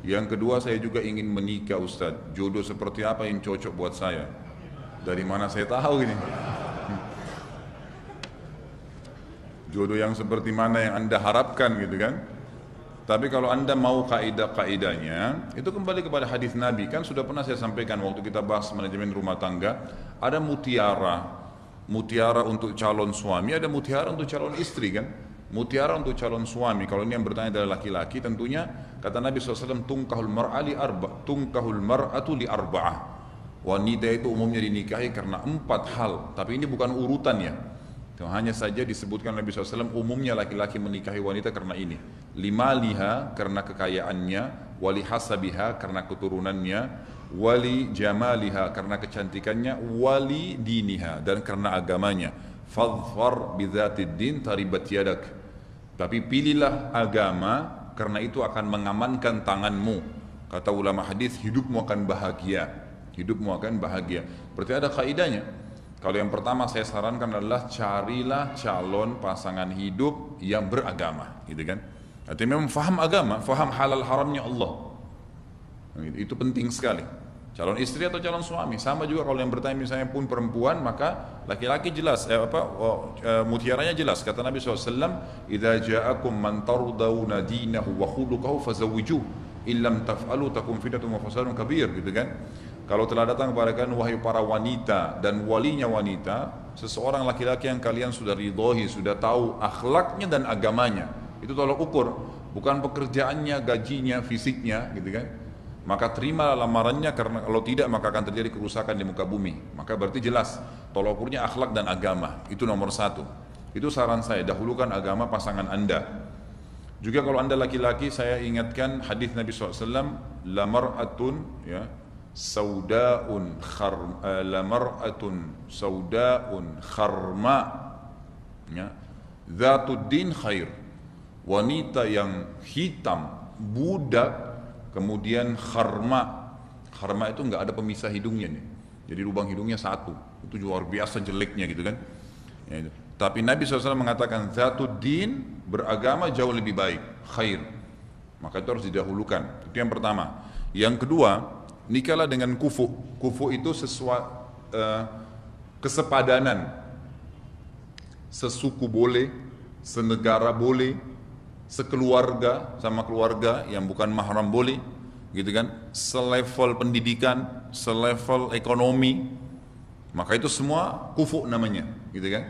Yang kedua, saya juga ingin menikah Ustadz. Jodoh seperti apa yang cocok buat saya? Dari mana saya tahu ini? Jodoh yang seperti mana yang Anda harapkan gitu kan? Tapi kalau Anda mau kaidah-kaidahnya, itu kembali kepada hadis Nabi. Kan sudah pernah saya sampaikan waktu kita bahas manajemen rumah tangga, ada mutiara. Mutiara untuk calon suami, ada mutiara untuk calon istri kan? Mutiara untuk calon suami, kalau ini yang bertanya adalah laki-laki, tentunya kata Nabi SAW, tungkahul mar'atu li arba'ah. Wanita itu umumnya dinikahi karena 4 hal, tapi ini bukan urutannya. Hanya saja disebutkan Nabi SAW, umumnya laki-laki menikahi wanita karena ini. Lima liha, karena kekayaannya, wali hasabiha, karena keturunannya, wali jamaliha, karena kecantikannya, wali diniha, dan karena agamanya. Fadfar bidzatid din taribat yadak. Tapi pilihlah agama, karena itu akan mengamankan tanganmu. Kata ulama hadis, hidupmu akan bahagia. Hidupmu akan bahagia. Berarti ada kaidahnya. Kalau yang pertama saya sarankan adalah carilah calon pasangan hidup yang beragama, gitu kan? Artinya memang faham agama, faham halal haramnya Allah. Itu penting sekali. Calon istri atau calon suami sama juga. Kalau yang bertanya misalnya pun perempuan, maka laki-laki jelas mutiaranya jelas. Kata Nabi SAW, idza ja'akum man tardawna dinahu wa khuluquhu fazawwijuh illam taf'alu takum fitnatun wa fasadun kabir, gitu kan? Kalau telah datang kepada kalian wahai para wanita dan walinya wanita, seseorang laki-laki yang kalian sudah ridhoi, sudah tahu akhlaknya dan agamanya, itu tolak ukur, bukan pekerjaannya, gajinya, fisiknya, gitu kan? Maka terimalah lamarannya, karena kalau tidak maka akan terjadi kerusakan di muka bumi. Maka berarti jelas tolak ukurnya akhlak dan agama, itu nomor 1. Itu saran saya, dahulukan agama pasangan Anda. Juga kalau Anda laki-laki, saya ingatkan hadis Nabi SAW, lamar'atun ya lamar'atun saudaun kharma ya dzatud din khair. Wanita yang hitam, budak, kemudian kharma. Kharma itu enggak ada pemisah hidungnya nih. Jadi lubang hidungnya satu. Itu luar biasa jeleknya gitu kan. Ya, itu. Tapi Nabi SAW mengatakan zatud din, beragama jauh lebih baik, khair. Maka itu harus didahulukan. Itu yang pertama. Yang kedua, nikahlah dengan kufu. Kufu itu kesepadanan. Sesuku boleh, senegara boleh, sekeluarga sama keluarga yang bukan mahram boleh, gitu kan? Selevel pendidikan, selevel ekonomi, maka itu semua kufu namanya, gitu kan?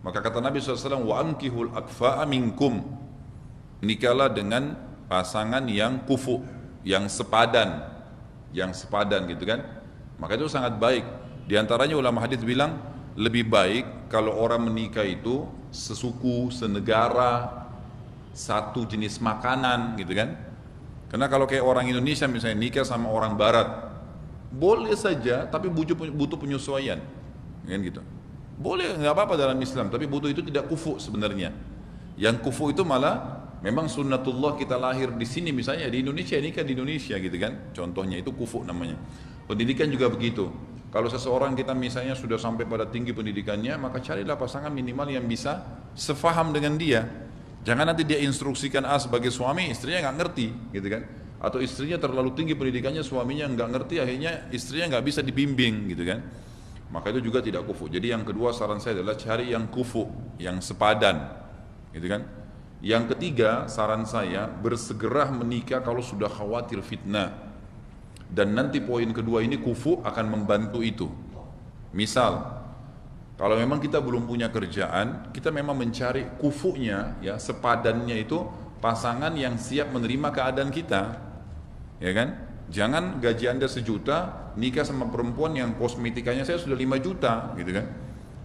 Maka kata Nabi SAW, wa ankihul akfa'a minkum, nikahlah dengan pasangan yang kufu, yang sepadan, gitu kan? Maka itu sangat baik. Di antaranya ulama hadis bilang lebih baik kalau orang menikah itu sesuku, senegara, satu jenis makanan, gitu kan? Karena kalau kayak orang Indonesia misalnya nikah sama orang Barat, boleh saja, tapi butuh penyesuaian, kan gitu. Boleh, nggak apa-apa dalam Islam, tapi butuh itu tidak kufu sebenarnya. Yang kufu itu malah memang sunnatullah, kita lahir di sini misalnya di Indonesia, nikah di Indonesia, gitu kan? Contohnya itu kufu namanya. Pendidikan juga begitu. Kalau seseorang kita misalnya sudah sampai pada tinggi pendidikannya, maka carilah pasangan minimal yang bisa sefaham dengan dia. Jangan nanti dia instruksikan A sebagai suami, istrinya nggak ngerti, gitu kan? Atau istrinya terlalu tinggi pendidikannya, suaminya nggak ngerti, akhirnya istrinya nggak bisa dibimbing, gitu kan? Maka itu juga tidak kufu. Jadi yang kedua saran saya adalah cari yang kufu, yang sepadan, gitu kan? Yang ketiga saran saya, bersegera menikah kalau sudah khawatir fitnah. Dan nanti poin kedua ini kufu akan membantu itu. Misal, kalau memang kita belum punya kerjaan, kita memang mencari kufunya, ya, sepadannya itu pasangan yang siap menerima keadaan kita, ya kan? Jangan gaji Anda 1 juta, nikah sama perempuan yang kosmetikanya saya sudah 5 juta, gitu kan?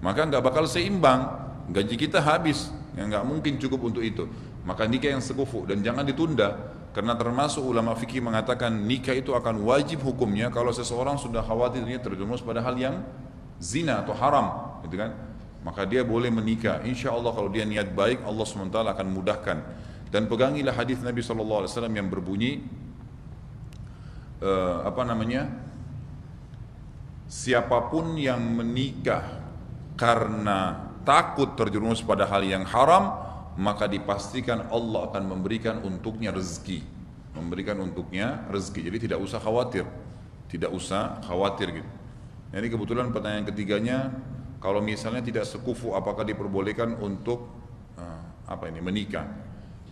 Maka nggak bakal seimbang, gaji kita habis, ya, nggak mungkin cukup untuk itu. Maka nikah yang sekufu dan jangan ditunda, karena termasuk ulama fikih mengatakan nikah itu akan wajib hukumnya kalau seseorang sudah khawatirnya terjerumus pada hal yang zina atau haram, gitu kan? Maka dia boleh menikah. Insya Allah kalau dia niat baik, Allah SWT akan mudahkan. Dan pegangilah hadis Nabi SAW yang berbunyi, siapapun yang menikah karena takut terjerumus pada hal yang haram, maka dipastikan Allah akan memberikan untuknya rezeki. memberikan untuknya rezeki. Jadi tidak usah khawatir, tidak usah khawatir gitu. Jadi kebetulan pertanyaan ketiganya, kalau misalnya tidak sekufu, apakah diperbolehkan untuk menikah?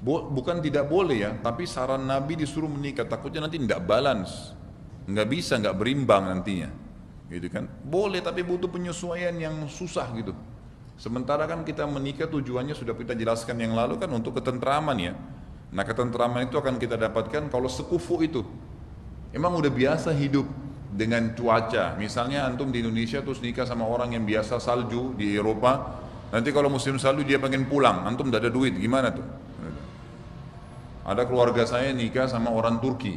Bukan tidak boleh ya, tapi saran Nabi disuruh menikah, takutnya nanti tidak balance, nggak bisa, nggak berimbang nantinya, gitu kan? Boleh, tapi butuh penyesuaian yang susah gitu. Sementara kan kita menikah tujuannya sudah kita jelaskan yang lalu kan untuk ketentraman ya. Nah ketentraman itu akan kita dapatkan kalau sekufu itu. Emang udah biasa hidup dengan cuaca. Misalnya antum di Indonesia terus nikah sama orang yang biasa salju di Eropa. Nanti kalau musim salju dia pengen pulang, antum tidak ada duit, gimana tuh? Ada keluarga saya nikah sama orang Turki.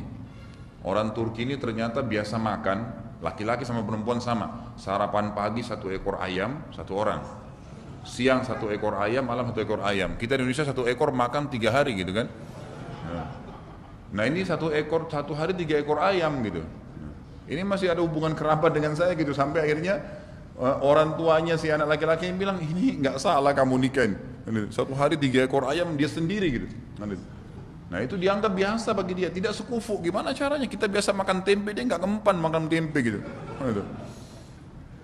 Orang Turki ini ternyata biasa makan, laki-laki sama perempuan sama. Sarapan pagi 1 ekor ayam, 1 orang. Siang 1 ekor ayam, malam 1 ekor ayam. Kita di Indonesia 1 ekor makan 3 hari gitu kan. Nah ini 1 ekor, 1 hari 3 ekor ayam gitu. Ini masih ada hubungan kerabat dengan saya gitu. Sampai akhirnya orang tuanya si anak laki-laki yang bilang, ini nggak salah kamu nikahin. 1 hari 3 ekor ayam dia sendiri gitu. Nah itu dianggap biasa bagi dia, tidak sekufu. Gimana caranya? Kita biasa makan tempe, dia nggak mempan makan tempe gitu.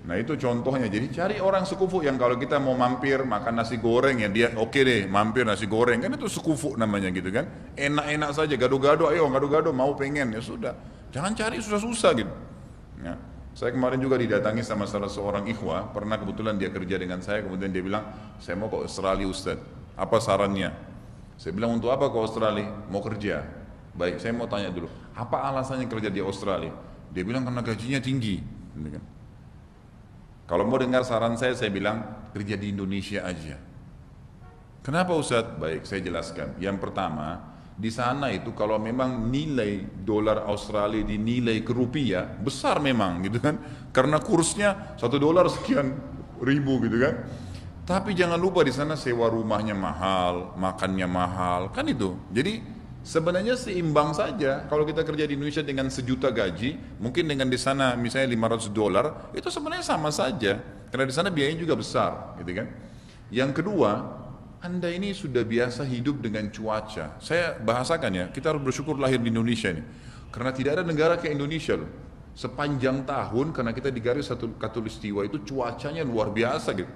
Nah itu contohnya. Jadi cari orang sekufu yang kalau kita mau mampir makan nasi goreng ya dia oke deh mampir nasi goreng, kan itu sekufu namanya gitu kan. Enak-enak saja, gado-gado, ayo gado-gado mau pengen ya sudah. Jangan cari susah-susah gitu. Ya. Saya kemarin juga didatangi sama salah seorang ikhwah, pernah kebetulan dia kerja dengan saya, kemudian dia bilang, saya mau ke Australia Ustaz, apa sarannya? Saya bilang, untuk apa ke Australia? Mau kerja. Baik, saya mau tanya dulu, apa alasannya kerja di Australia? Dia bilang karena gajinya tinggi. Kalau mau dengar saran saya bilang kerja di Indonesia aja. Kenapa Ustaz? Baik, saya jelaskan. Yang pertama, di sana itu kalau memang nilai dolar Australia dinilai ke rupiah, besar memang gitu kan. Karena kursnya $1 sekian ribu gitu kan. Tapi jangan lupa di sana sewa rumahnya mahal, makannya mahal, kan itu. Jadi sebenarnya seimbang saja. Kalau kita kerja di Indonesia dengan 1 juta gaji, mungkin dengan di sana misalnya $500, itu sebenarnya sama saja. Karena di sana biayanya juga besar, gitu kan. Yang kedua, Anda ini sudah biasa hidup dengan cuaca. Saya bahasakan ya, kita harus bersyukur lahir di Indonesia ini. Karena tidak ada negara kayak Indonesia loh. Sepanjang tahun, karena kita di garis satu khatulistiwa itu cuacanya luar biasa gitu.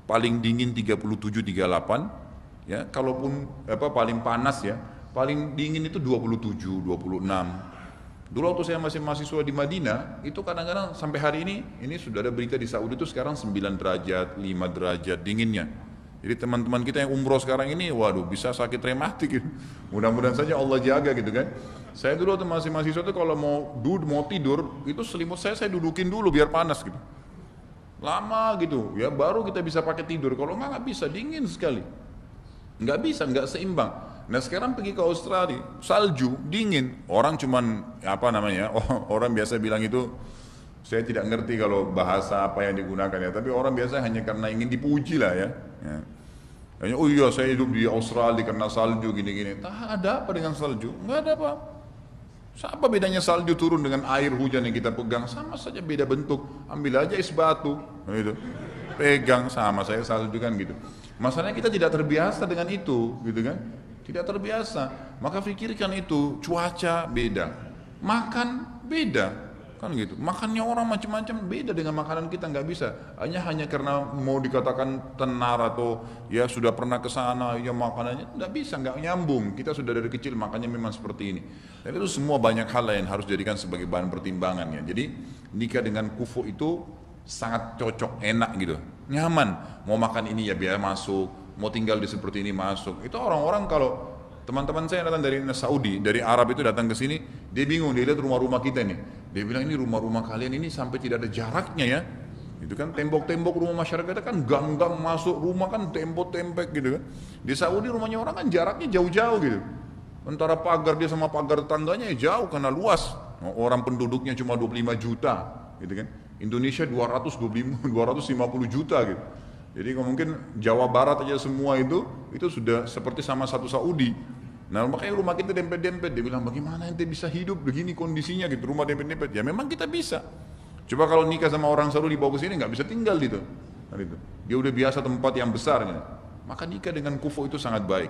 Paling dingin 37, 38, ya, kalaupun paling panas ya, paling dingin itu 27, 26. Dulu waktu saya masih mahasiswa di Madinah, itu kadang-kadang sampai hari ini sudah ada berita di Saudi itu sekarang 9 derajat, 5 derajat dinginnya. Jadi teman-teman kita yang umroh sekarang ini, waduh bisa sakit rematik gitu. Mudah-mudahan saja Allah jaga gitu kan. Saya dulu waktu masih mahasiswa itu kalau mau tidur, itu selimut saya dudukin dulu biar panas gitu. Lama gitu, ya baru kita bisa pakai tidur. Kalau nggak bisa, dingin sekali. Nggak bisa, nggak seimbang. Nah sekarang pergi ke Australia, salju, dingin. Orang cuman, orang biasa bilang itu, saya tidak ngerti kalau bahasa apa yang digunakan ya. Tapi orang biasa hanya karena ingin dipuji lah ya. Oh iya saya hidup di Australia karena salju gini-gini. Tak ada apa dengan salju? Nggak ada apa. Apa bedanya salju turun dengan air hujan yang kita pegang? Sama saja beda bentuk. Ambil aja es batu, gitu. Pegang sama saya salju kan gitu. Masalahnya kita tidak terbiasa dengan itu, gitu kan? Tidak terbiasa. Maka pikirkan itu, cuaca beda, makan beda, kan gitu. Makannya orang macam-macam beda dengan makanan kita, nggak bisa. Hanya karena mau dikatakan tenar atau ya sudah pernah ke sana, ya makanannya nggak bisa, nggak nyambung. Kita sudah dari kecil makannya memang seperti ini. Dan itu semua banyak hal yang harus dijadikan sebagai bahan pertimbangan ya. Jadi nikah dengan kufu itu sangat cocok, enak gitu, nyaman. Mau makan ini ya biar masuk, mau tinggal di seperti ini masuk. Itu orang-orang kalau teman-teman saya datang dari Saudi, dari Arab itu datang ke sini, dia bingung, dia lihat rumah-rumah kita nih. Dia bilang ini rumah-rumah kalian ini sampai tidak ada jaraknya ya. Itu kan tembok-tembok rumah masyarakat kan gang-gang masuk rumah kan tembok-tembok gitu kan. Di Saudi rumahnya orang kan jaraknya jauh-jauh gitu. Antara pagar dia sama pagar tetangganya ya jauh karena luas. Orang penduduknya cuma 25 juta gitu kan. Indonesia 250 juta gitu. Jadi mungkin Jawa Barat aja semua itu sudah seperti sama satu Saudi. Nah makanya rumah kita dempet-dempet. Dia bilang bagaimana ente bisa hidup begini kondisinya gitu, rumah dempet-dempet. Ya memang kita bisa. Coba kalau nikah sama orang Saudi dibawa ke sini nggak bisa tinggal gitu. Dia udah biasa tempat yang besar gitu. Maka nikah dengan kufu itu sangat baik.